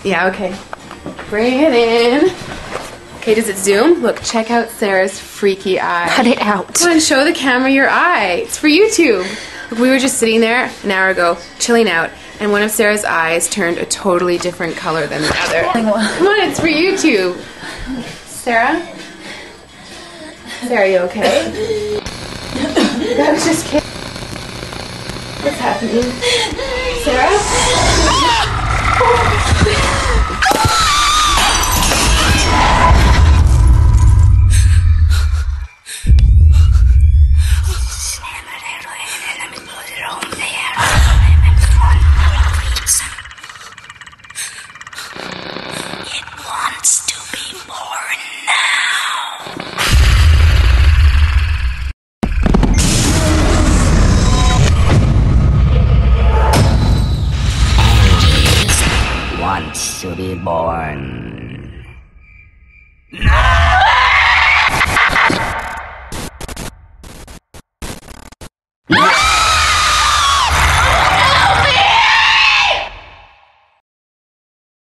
Yeah, okay. Bring it in. Okay, does it zoom? Look, check out Sarah's freaky eye. Cut it out. Come on, show the camera your eye. It's for YouTube. Look, we were just sitting there an hour ago, chilling out, and one of Sarah's eyes turned a totally different color than the other. Come on, it's for YouTube. Sarah? Sarah, you okay? I was just kidding. What's happening? Sarah? It wants to be born now. Wants to be born